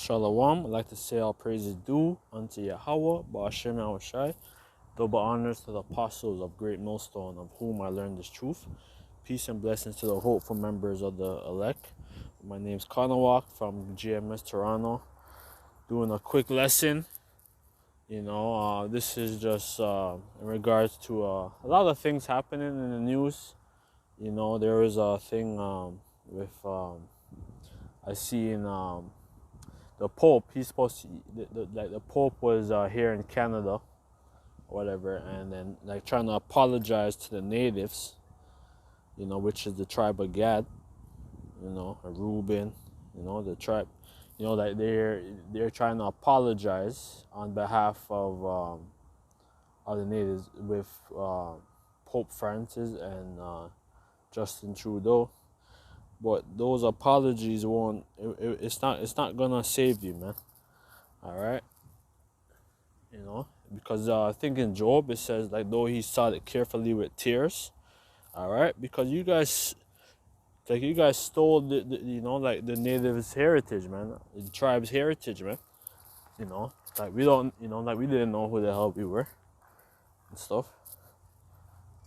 Shalom. I'd like to say all praises due unto Yahweh, BANYAMYAN, Shai. Double honors to the apostles of Great Millstone, of whom I learned this truth. Peace and blessings to the hopeful members of the elect. My name's Kanawak from GMS Toronto. Doing a quick lesson. This is just in regards to a lot of things happening in the news. There was a thing with I see in the Pope. He's supposed to, the Pope was here in Canada, whatever, and then trying to apologize to the natives, which is the tribe of Gad, Reuben, the tribe, they're trying to apologize on behalf of the natives with Pope Francis and Justin Trudeau. But those apologies won't. It's not gonna save you, man. All right. Because I think in Job it says though he sought it carefully with tears. All right, because you guys stole the the natives' heritage, man. The tribe's heritage, man. We don't, we didn't know who the hell we were and stuff.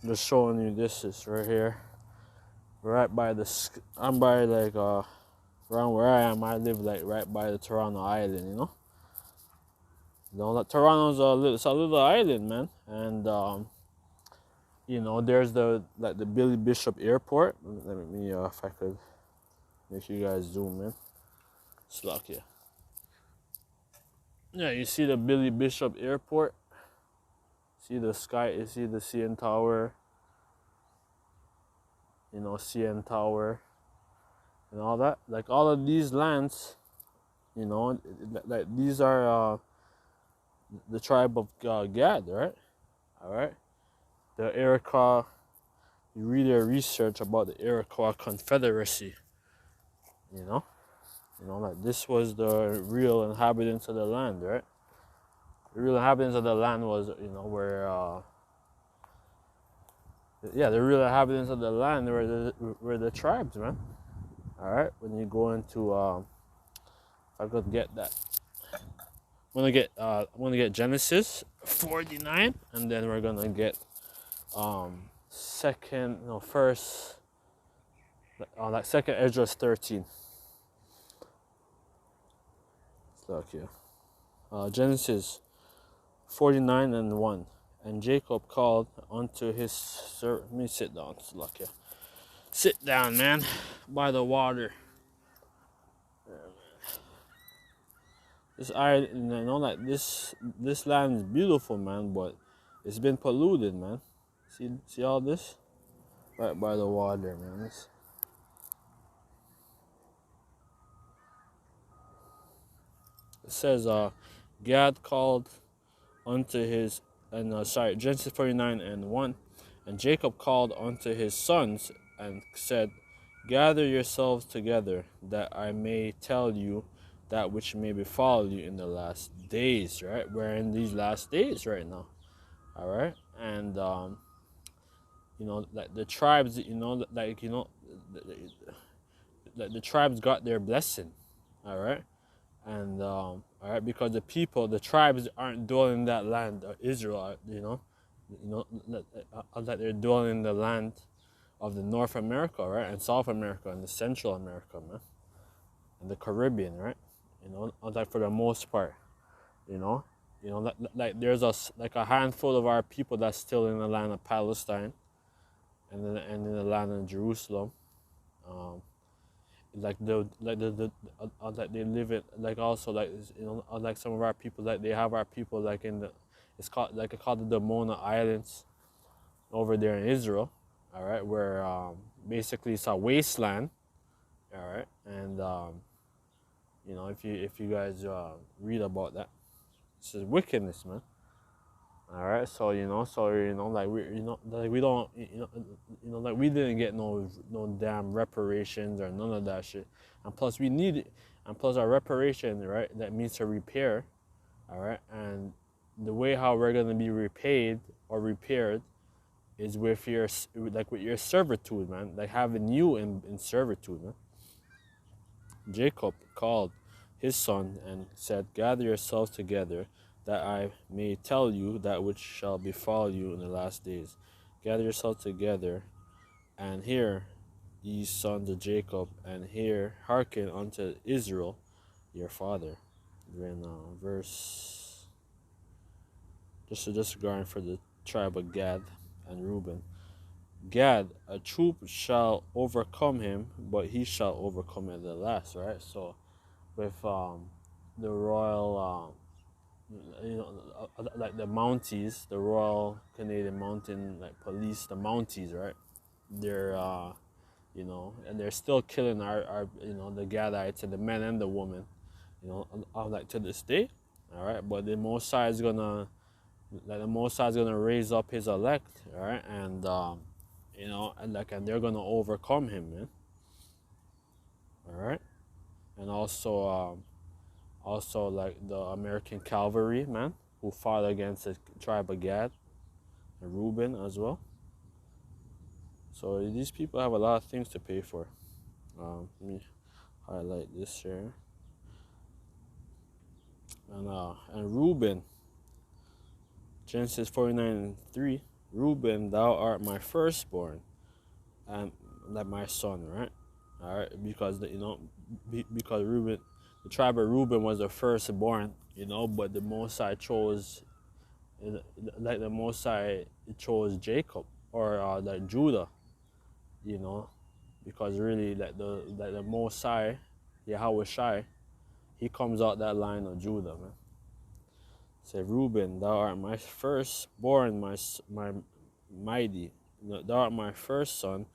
I'm just showing you this is right here. Right by I'm by around where I am. I live right by the Toronto Island, Toronto's a little island, man, and there's the Billy Bishop Airport. Let me if I could make you guys zoom in. Slack here. Yeah, you see the Billy Bishop Airport. See the sky. You see the CN Tower. CN Tower and all that. All of these lands, these are the tribe of Gad, right? All right. The Iroquois, you read your research about the Iroquois Confederacy, this was the real inhabitants of the land, right? The real inhabitants of the land was, where the real inhabitants of the land were the tribes, man. All right, when you go into, if I could get that, I'm gonna get Genesis 49, and then we're gonna get second Esdras 13. Let's look here. Genesis 49 and 1. And Jacob called unto his servant. Let me sit down. Look here. Sit down, man, by the water. This island, this land is beautiful, man, but it's been polluted, man. See all this? Right by the water, man. It says, Gad called unto his, Genesis 49 and 1. And Jacob called unto his sons and said, gather yourselves together, that I may tell you that which may befall you in the last days, right? We're in these last days right now, all right? And, the tribes, the tribes got their blessing, all right? And, all right, because the tribes aren't dwelling in that land of Israel, that they're dwelling in the land of the North America, right? And South America and the Central America, man. And the Caribbean, right? For the most part, there's a handful of our people that's still in the land of Palestine and in the land of Jerusalem. They live it also some of our people they have our people in the it's called the Domona Islands over there in Israel, all right, where basically it's a wasteland, all right, and if you guys read about that, this is wickedness, man. All right, so we don't we didn't get no damn reparations or none of that shit, and plus we need it, and plus our reparation, right, that means to repair, all right, and the way how we're gonna be repaid or repaired is with your servitude, man, having you in servitude, man. Jacob called his son, and said, Gather yourselves together, that I may tell you that which shall befall you in the last days. Gather yourselves together, and hear, ye sons of Jacob, and hearken unto Israel, your father. Then verse, just going for the tribe of Gad and Reuben. Gad, a troop shall overcome him, but he shall overcome at the last, right? So with the royal, like the Mounties, the Royal Canadian Mountain like Police, the Mounties, right? They're and they're still killing our the Gadites and the men and the women, like to this day, all right. But the Mosai is gonna, raise up his elect, all right, and and they're gonna overcome him, man, all right, and also like the American cavalry, man, who fought against the tribe of Gad and Reuben as well. So these people have a lot of things to pay for. Let me highlight this here. And Reuben, Genesis 49:3. Reuben, thou art my firstborn, and like my son, right? All right, because because Reuben, the tribe of Reuben was the firstborn, but the Mosai chose, chose Jacob or like Judah, because really the Mosai, Yahweh Shai, he comes out that line of Judah, man. Say, Reuben, thou art my firstborn, my mighty. Thou art my first son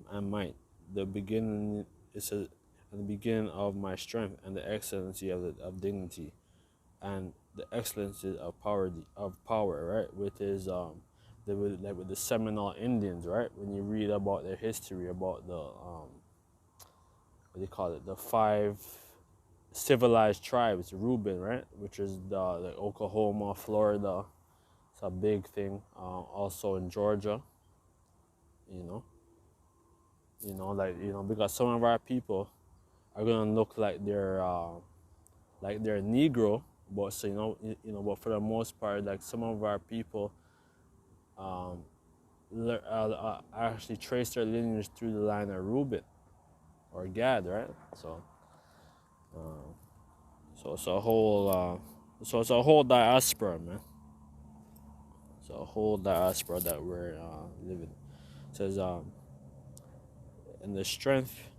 and might. The beginning and the beginning of my strength, and the excellency of dignity, and the excellency of power, right? With his with the Seminole Indians, right? When you read about their history, about the what do you call it? The 5 civilized tribes, Reuben, right? Which is the Oklahoma, Florida. It's a big thing. Also in Georgia, because some of our people are gonna look like they're Negro, but so but for the most part, like some of our people actually trace their lineage through the line of Reuben or Gad, right? So it's a whole diaspora, man. It's a whole diaspora that we're living. It says and the strength,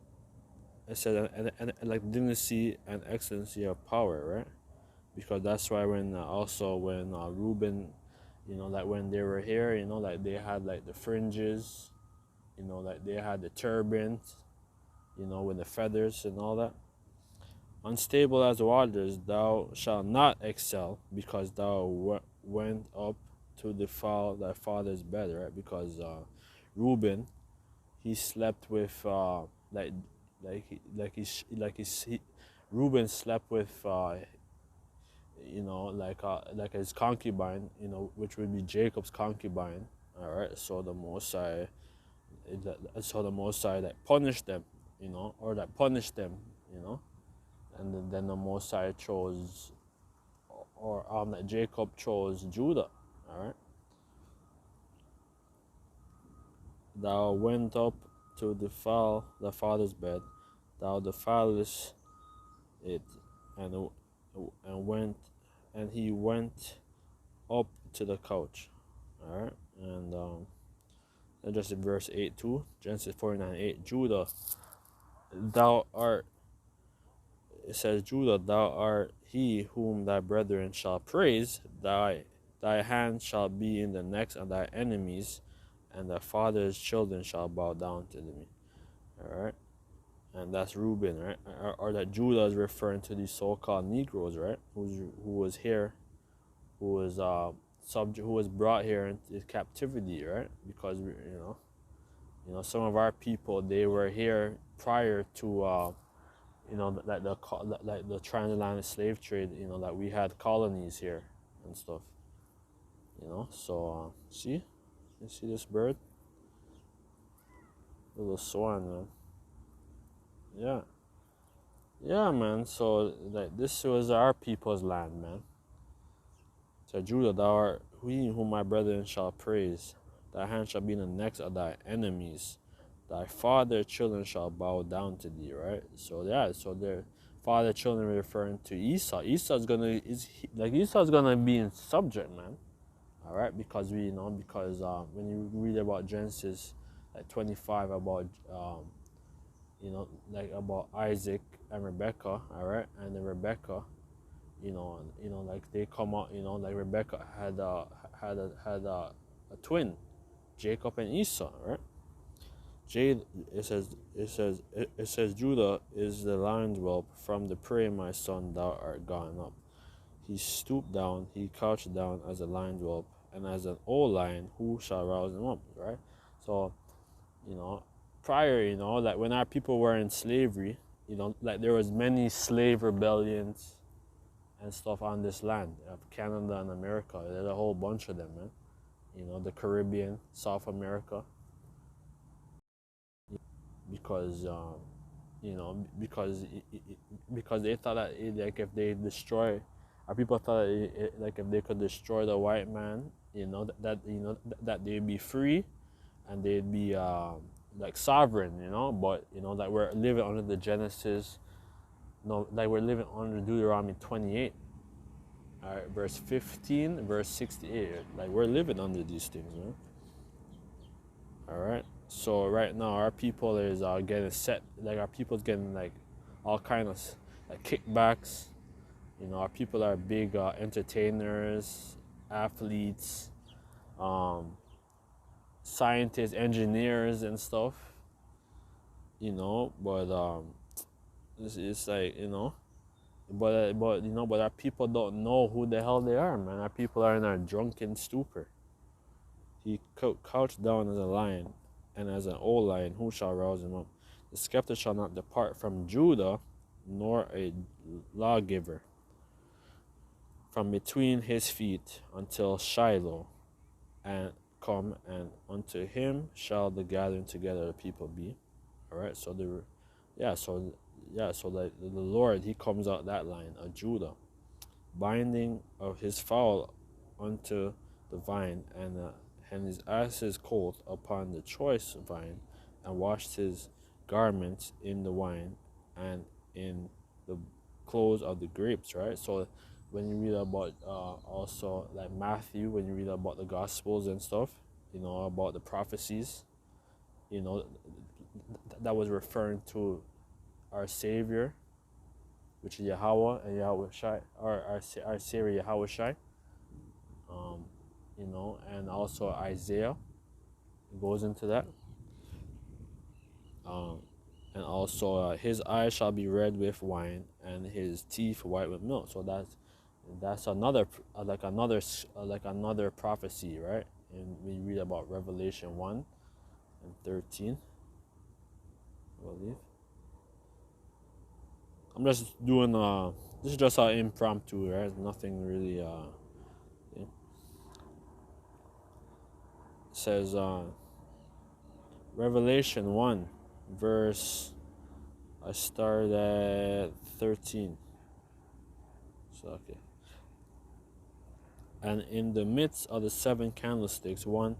it says and like dignity and excellency of power, right? Because that's why when Reuben, like when they were here, like they had like the fringes, like they had the turbans, with the feathers and all that. Unstable as waters, thou shalt not excel, because thou went up to defile thy father's bed, right? Because Reuben, he slept with Reuben slept with like his concubine, which would be Jacob's concubine. All right, so the Mosai, that punished them, and then the Mosai chose, or that Jacob chose Judah. All right, thou went up to defile thy father's bed, thou defilest it, and he went up to the couch. All right, and just in verse 8 too, Genesis 49:8. Judah, thou art. It says, Judah, thou art he whom thy brethren shall praise. Thy hand shall be in the necks of thy enemies, and thy father's children shall bow down to thee. All right, and that's Reuben, right? Or that Judah is referring to these so-called Negroes, right? Who was here, who was brought here into captivity, right? Because some of our people, they were here prior to like the transatlantic slave trade. That we had colonies here and stuff. So you see this bird, little swan, man. Yeah, Yeah, man. So like this was our people's land, man. So Judah, thou art he whom my brethren shall praise. Thy hand shall be in the necks of thy enemies. Thy father children shall bow down to thee, right? So yeah, so their father children referring to Esau. Esau's gonna be in subject, man. All right, because when you read about Genesis like 25 about like about Isaac and Rebecca, all right, and then Rebecca, like they come out, like Rebecca had a twin, Jacob and Esau, right? It says Judah is the lion's whelp, from the prey, my son, thou art gone up. He stooped down, he couched down as a lion's whelp, and as an old lion, who shall rouse him up, right? So, you know, prior, like when our people were in slavery, like there was many slave rebellions and stuff on this land of Canada and America. There's a whole bunch of them, man. The Caribbean, South America, because because they thought that like if they destroy, our people thought that like if they could destroy the white man, that they'd be free and they'd be like sovereign, but like we're living under the Genesis, no, like we're living under Deuteronomy 28. All right, verse 15, verse 68. Like we're living under these things, man. All right. So right now our people is getting set. Like our people's getting like all kind of like kickbacks. Our people are big entertainers, athletes, scientists, engineers, and stuff. But it's like but our people don't know who the hell they are, man. Our people are in a drunken stupor. He couched down as a lion, and as an old lion, who shall rouse him up? The scepter shall not depart from Judah, nor a lawgiver from between his feet until Shiloh, and come, and unto him shall the gathering together of the people be. All right, so so the Lord, he comes out that line of Judah, binding of his fowl unto the vine, and his ass's colt upon the choice vine, and washed his garments in the wine and in the clothes of the grapes, right? So when you read about also like Matthew, when you read about the Gospels and stuff, about the prophecies, that was referring to our Savior, which is Yahweh and Yahweh Shai, our Savior Yahweh Shai. And also Isaiah goes into that. And also his eyes shall be red with wine, and his teeth white with milk. So that's another another prophecy, right? And we read about Revelation 1 and 13, I believe. I'm just doing this is just an impromptu, right? Nothing really yeah. It says Revelation 1 verse, I start at 13. So okay. And in the midst of the 7 candlesticks, one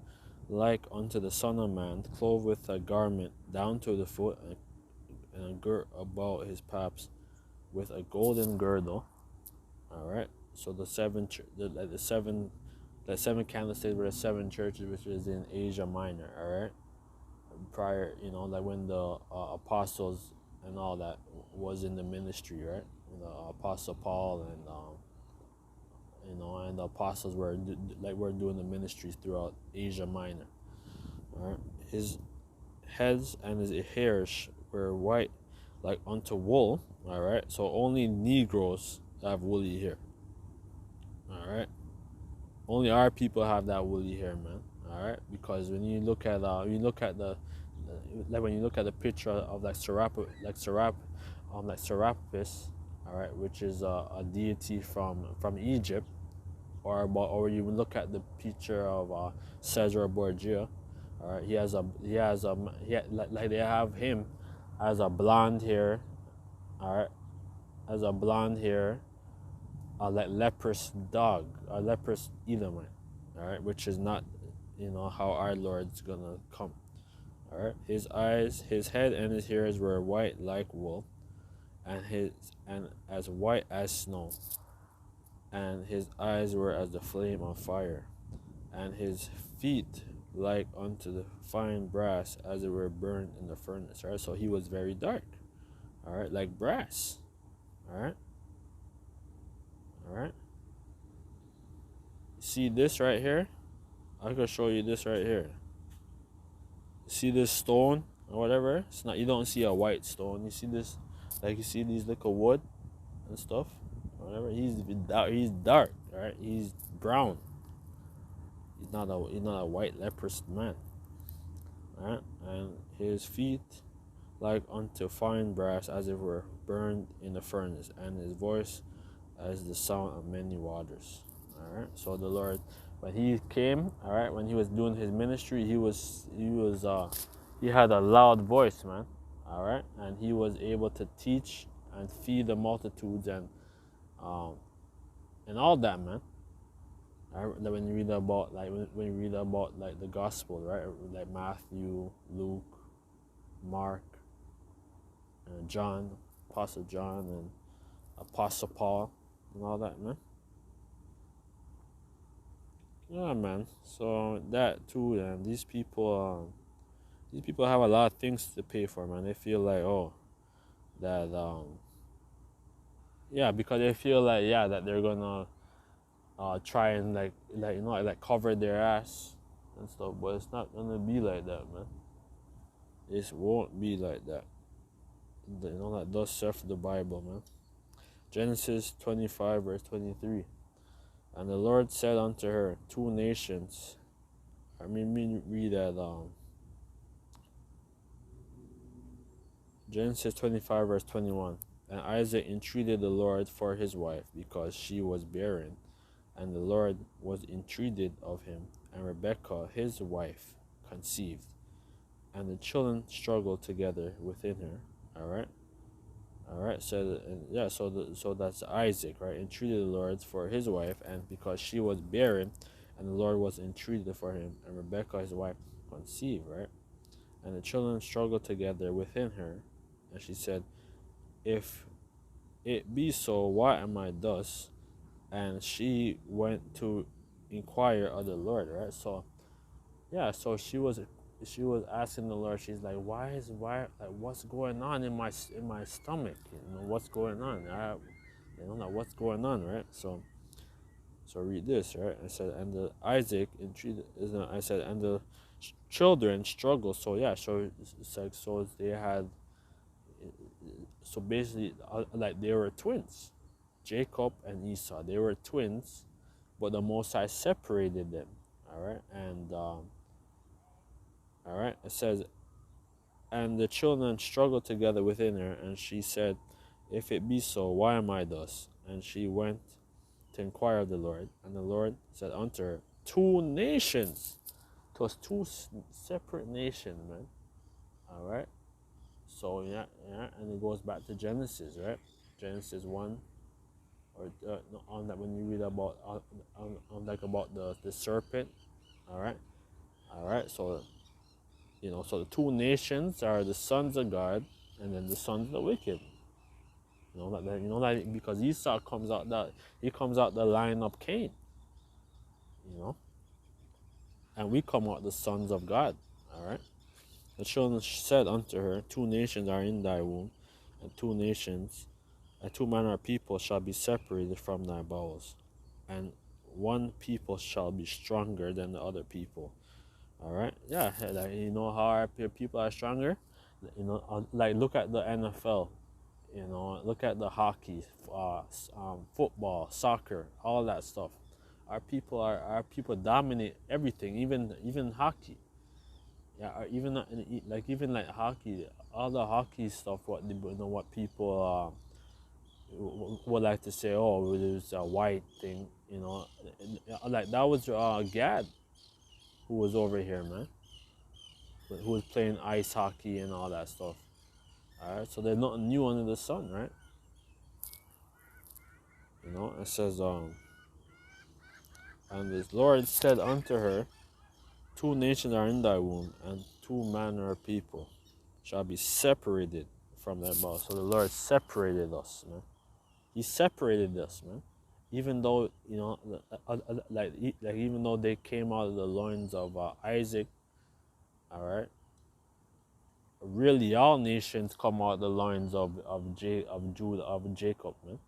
like unto the Son of Man, clothed with a garment down to the foot, and girt about his paps with a golden girdle. All right. So the seven candlesticks were the 7 churches, which is in Asia Minor. All right. Prior, like when the apostles and all that was in the ministry, right? The Apostle Paul and and the apostles were doing the ministries throughout Asia Minor. All right. His heads and his hairs were white like unto wool. All right. So only Negroes have woolly hair. All right. Only our people have that woolly hair, man. All right. Because when you look at when you look at the picture of Serapis, all right, which is a deity from Egypt, or you look at the picture of Caesar Borgia, all right, they have him as a blonde hair, all right, as a blonde hair, like leprous dog, a leprous Edomite, all right, which is not, how our Lord's gonna come. All right, his eyes, his head, and his hairs were white like wool, and as white as snow, and his eyes were as the flame of fire, and his feet like unto the fine brass, as it were burned in the furnace. All right, so he was very dark. All right, like brass. All right, all right. See this right here? I could show you this right here. See this stone or whatever? It's not. You don't see a white stone. You see this, like you see these little wood and stuff, or whatever. He's dark, right? He's brown. He's not a white leprous man, right? And his feet like unto fine brass, as it were burned in the furnace, and his voice as the sound of many waters. All right. So the Lord, when he came, all right, when he was doing his ministry, he had a loud voice, man. All right, and he was able to teach and feed the multitudes um and all that, man. All right, when you read about when you read about like the gospel, right, like Matthew, Luke, Mark, and John, Apostle John, and Apostle Paul, and all that, man. Yeah, man. So that too, and these people have a lot of things to pay for, man. They feel like, that yeah, because they feel like, yeah, that they're gonna try and like cover their ass and stuff, but it's not gonna be like that, man. It won't be like that. That does serve the Bible, man. Genesis 25 verse 23. And the Lord said unto her, two nations. Read that. Genesis 25 verse 21. And Isaac entreated the Lord for his wife, because she was barren. And the Lord was entreated of him. And Rebekah his wife conceived. And the children struggled together within her. All right. So yeah. So that's Isaac, right? Entreated the Lord for his wife, and because she was barren, and the Lord was entreated for him, and Rebekah his wife conceived, right? And the children struggled together within her, and she said, "If it be so, why am I thus?" And she went to inquire of the Lord, right? So yeah. So she was asking the Lord. She's like, what's going on in my stomach? What's going on? What's going on, right? So read this, right? I said, and the Isaac entreated. I said, and the children struggled. So yeah, so it's like, so they had. So basically, like they were twins, Jacob and Esau. They were twins, but the Most High separated them. All right, and all right, it says, and the children struggled together within her, and she said, if it be so, why am I thus? And she went to inquire of the Lord, and the Lord said unto her, two nations. It was two separate nations, man. All right. So yeah, and it goes back to Genesis, right? Genesis 1, or on that, when you read about about the serpent. All right. So so the two nations are the sons of God, and then the sons of the wicked. Because Esau comes out the line of Cain, and we come out the sons of God. All right. The children said unto her, two nations are in thy womb, and two manner of people shall be separated from thy bowels, and one people shall be stronger than the other people. All right. Yeah. Like, how our people are stronger. Like look at the NFL. Look at the hockey, football, soccer, all that stuff. Our people dominate everything, even hockey. Yeah, or even like hockey, all the hockey stuff. What people would like to say. Oh, it was a white thing. Like that was Gad, who was over here, man, who was playing ice hockey and all that stuff. All right, so there's nothing new under the sun, right? You know, it says, and the Lord said unto her, two nations are in thy womb, and two manner of people shall be separated from thy bowels. So the Lord separated us, man. He separated us, man. Even though, you know, like even though they came out of the loins of Isaac, all right. Really, all nations come out of the loins of Judah, of Jacob, man.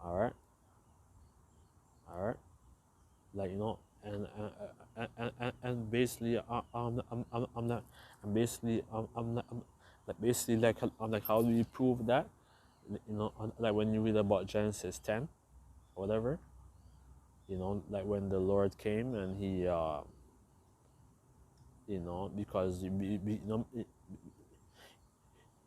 All right, all right. Like, you know, and basically, I'm not, and basically, I'm not, like, basically, like, I'm like, how do you prove that? You know, like when you read about Genesis 10, or whatever, you know, like when the Lord came and he, you know, because you know,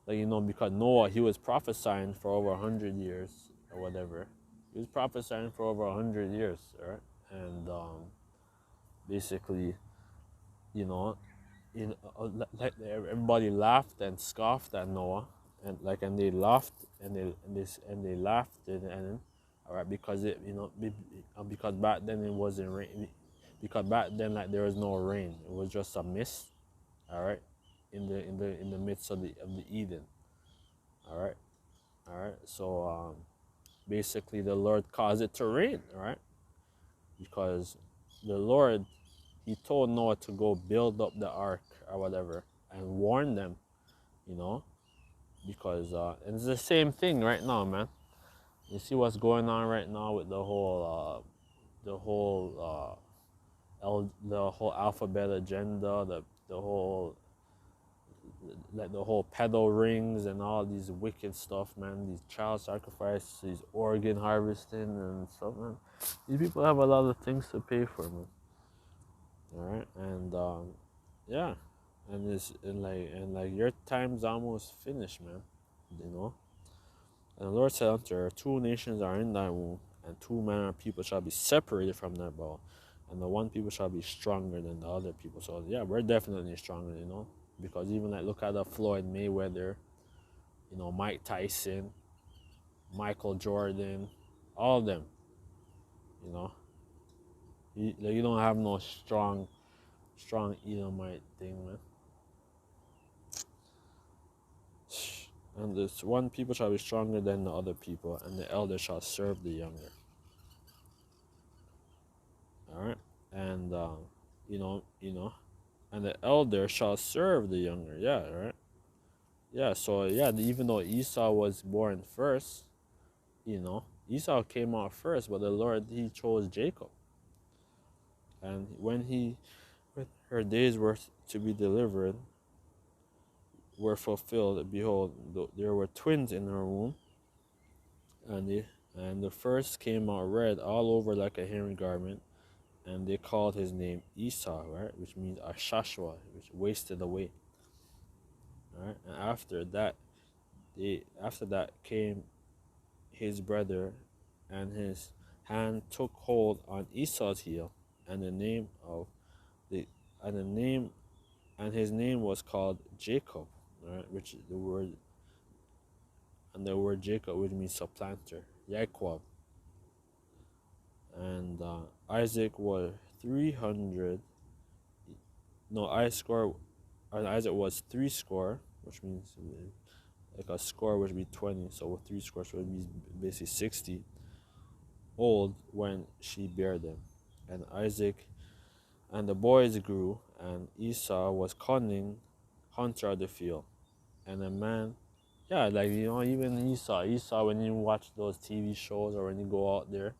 like, you know, because Noah, he was prophesying for over 100 years or whatever. He was prophesying for over 100 years, right? And basically, you know, like everybody laughed and scoffed at Noah, and like, and they laughed and they laughed and all right, because it, you know, because back then it wasn't rain, because back then, like, there was no rain, it was just a mist, all right, in the midst of the Eden, all right, all right. So basically, the Lord caused it to rain, all right, because the Lord, he told Noah to go build up the ark or whatever and warn them, you know, because and it's the same thing right now, man. You see what's going on right now with the whole alphabet agenda, the whole, like, the whole pedo rings and all these wicked stuff, man. These child sacrifice, these organ harvesting and stuff, man. These people have a lot of things to pay for, man. All right, and yeah, and it's and like your time's almost finished, man. You know, and the Lord said unto her, two nations are in thy womb, and two manner of people shall be separated from thy bowel, and the one people shall be stronger than the other people. So yeah, we're definitely stronger, you know, because even like look at the Floyd Mayweather, you know, Mike Tyson, Michael Jordan, all of them, you know. You don't have no strong Edomite thing, man. And this one people shall be stronger than the other people, and the elder shall serve the younger. All right, and you know, and the elder shall serve the younger. Yeah, right. Yeah, so yeah, even though Esau was born first, you know, Esau came out first, but the Lord, he chose Jacob, and when her days were to be delivered, were fulfilled. Behold, there were twins in her womb, and the first came out red all over like a hairy garment, and they called his name Esau, right, which means Ashashwa, which wasted away. Right, and after that came his brother, and his hand took hold on Esau's heel, and the name of the and the name and his name was called Jacob, right, which the word Jacob, which means supplanter, Yaquab. And Isaac was 300. No, Isaac was 3 score, which means like a score would be 20. So with 3 scores would be basically 60 old when she bare them. And Isaac and the boys grew, and Esau was cunning hunter of the field, and a man. Yeah, like, you know, even Esau, when you watch those TV shows or when you go out there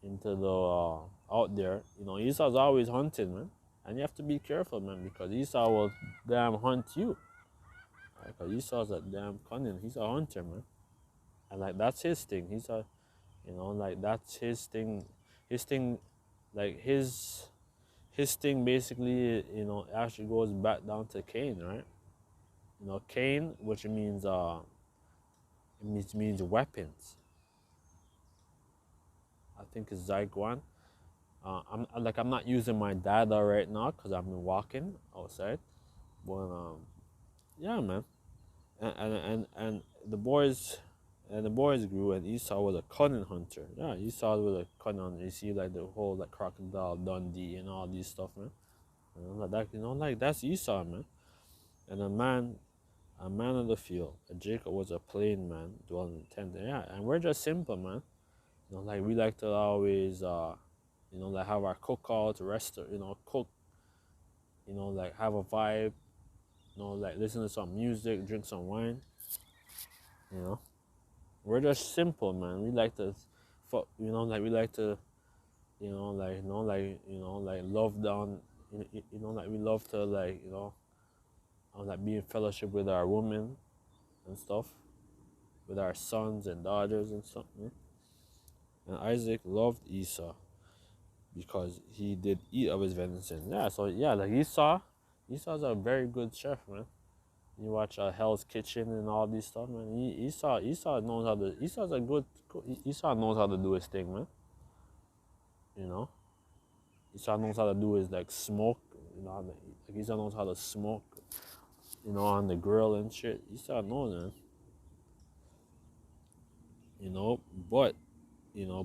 into the out there, you know, Esau's always hunting, man, and you have to be careful, man, because Esau will damn hunt you. Right? Because Esau's a damn cunning. He's a hunter, man, and like that's his thing. He's a, you know, like that's his thing. His thing, like his thing basically, you know, actually goes back down to Cain, right? You know, Cain, which means it means weapons. I think it's Zyguan. I'm not using my data right now because I've been walking outside, but yeah, man, and the boys, And the boys grew, and Esau was a cunning hunter. Yeah, Esau was a cunning hunter. You see, like the whole like crocodile Dundee and all these stuff, man. Like that, like that's Esau, man. And a man of the field. And Jacob was a plain man, dwelling in tent. Yeah, and we're just simple, man. Like we like to always, like have our cookout, cook, like have a vibe, like listen to some music, drink some wine, you know. We're just simple, man. We like to, like we like to, like love down, like we love to, like be in fellowship with our women and stuff, with our sons and daughters and stuff. And Isaac loved Esau because he did eat of his venison. Yeah, so yeah, like Esau's a very good chef, man. You watch Hell's Kitchen and all these stuff, man. Esau knows how to. Esau's a good. Esau knows how to do his thing, man. You know, Esau knows how to do his like smoke. Like Esau knows how to smoke. On the grill and shit. Esau knows, man. But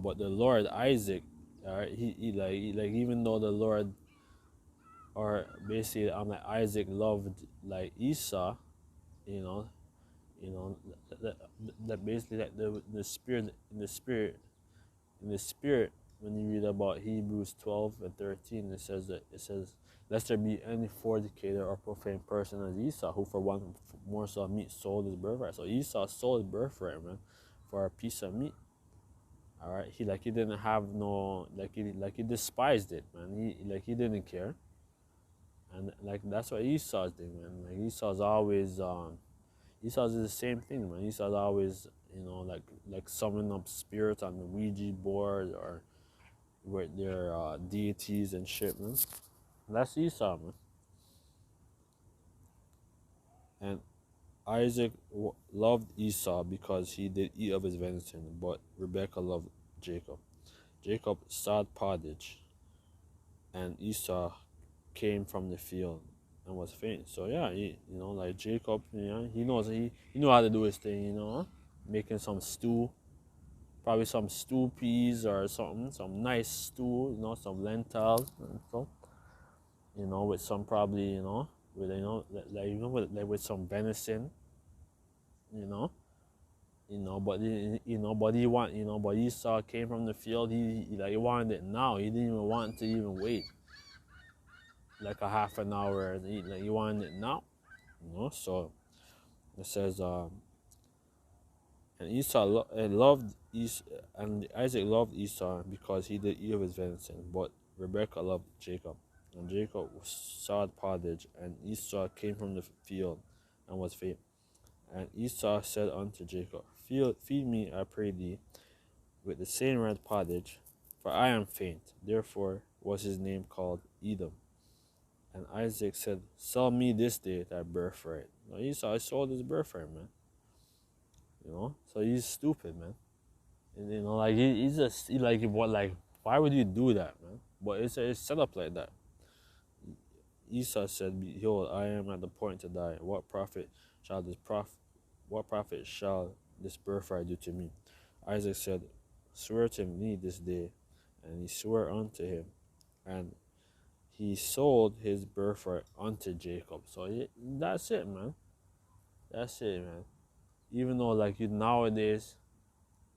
but the Lord Isaac, all right, he like even though the Lord, or basically like Isaac loved like Esau, you know, that basically like the spirit in the spirit, when you read about Hebrews 12 and 13, it says, lest there be any fornicator or profane person as Esau, who for one morsel of meat sold his birthright. So Esau sold his birthright, man, for a piece of meat. All right, he didn't have no, he despised it, man. He didn't care, and like that's what Esau's thing, man. Like Esau's is the same thing, man. Esau's always, like summoning up spirits on the Ouija board or with their deities and shit, man. That's Esau, man. And Isaac loved Esau because he did eat of his venison, but Rebekah loved Jacob. Jacob sowed pottage, and Esau came from the field and was faint. So yeah, like Jacob, he knew how to do his thing, making some stew, probably some stew peas or something, some nice stew, some lentils and stuff, with some probably, with some venison, you know, but but Esau came from the field. He wanted it now. He didn't even want to even wait like a half an hour. He wanted it now, So it says, and and Isaac loved Esau because he did eat of his venison, but Rebekah loved Jacob. And Jacob sowed pottage, and Esau came from the field and was faint. And Esau said unto Jacob, Feed me, I pray thee, with the same red pottage, for I am faint. Therefore was his name called Edom. And Isaac said, Sell me this day thy birthright. Now Esau sold his birthright, man. So he's stupid, man. And, like he's just why would you do that, man? But it's set up like that. Esau said, Behold, I am at the point to die. What profit shall this birthright do to me? Isaac said, Swear to me this day. And he swore unto him, and he sold his birthright unto Jacob. So that's it, man. That's it, man. Even though nowadays,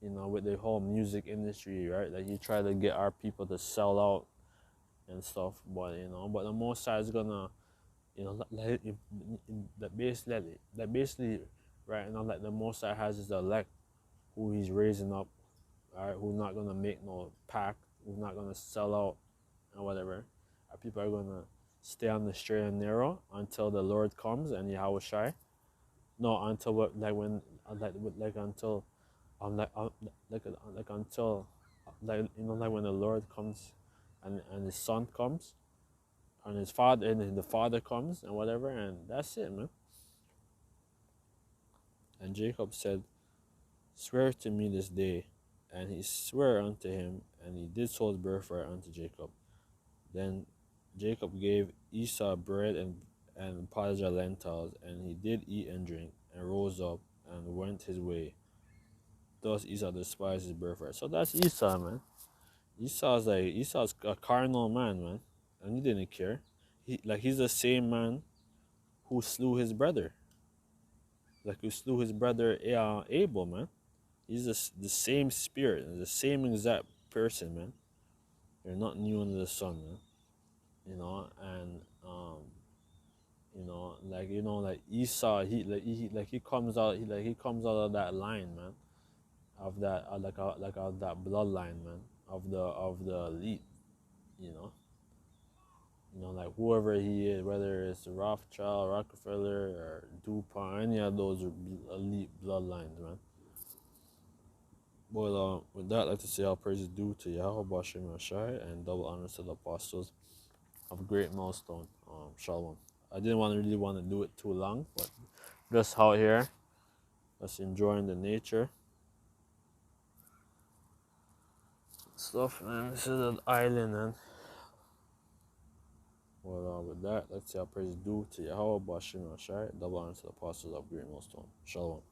with the whole music industry, right? Like you try to get our people to sell out and stuff, but the Most High is gonna, basically, right now, like the Most High has his elect, who he's raising up, all right, who's not gonna make no pact, who's not gonna sell out and whatever. Our people are gonna stay on the straight and narrow until the Lord comes and Yahweh Shai. No, until what, like when, until, until, when the Lord comes, and his son comes, and his father, and the father comes, and whatever, and that's it, man. And Jacob said, Swear to me this day. And he swore unto him, and he did sold his birthright unto Jacob. Then Jacob gave Esau bread and pottage of lentils, and he did eat and drink, and rose up and went his way. thus Esau despised his birthright. So that's Esau, man. Esau's a carnal man, man, and he didn't care. He's the same man who slew his brother, like who slew his brother Abel, man. He's the same spirit, the same exact person, man. You're not new under the sun, man. And like Esau, he comes out, he comes out of that line, man, of that of that bloodline, man, of the elite, you know. Like whoever he is, whether it's Rothschild, Rockefeller, or DuPont, any of those elite bloodlines, man. Well, with that, I'd like to say all praise is due to Yahweh Bashem Yashai and double honors to the apostles of a great milestone. Shalom. I didn't really want to do it too long, but just out here, just enjoying the nature stuff, man. This is an island, man. Well, with that, let's say our praise is due to Yahweh Bashem Yashai, double honors to the apostles of great milestone. Shalom.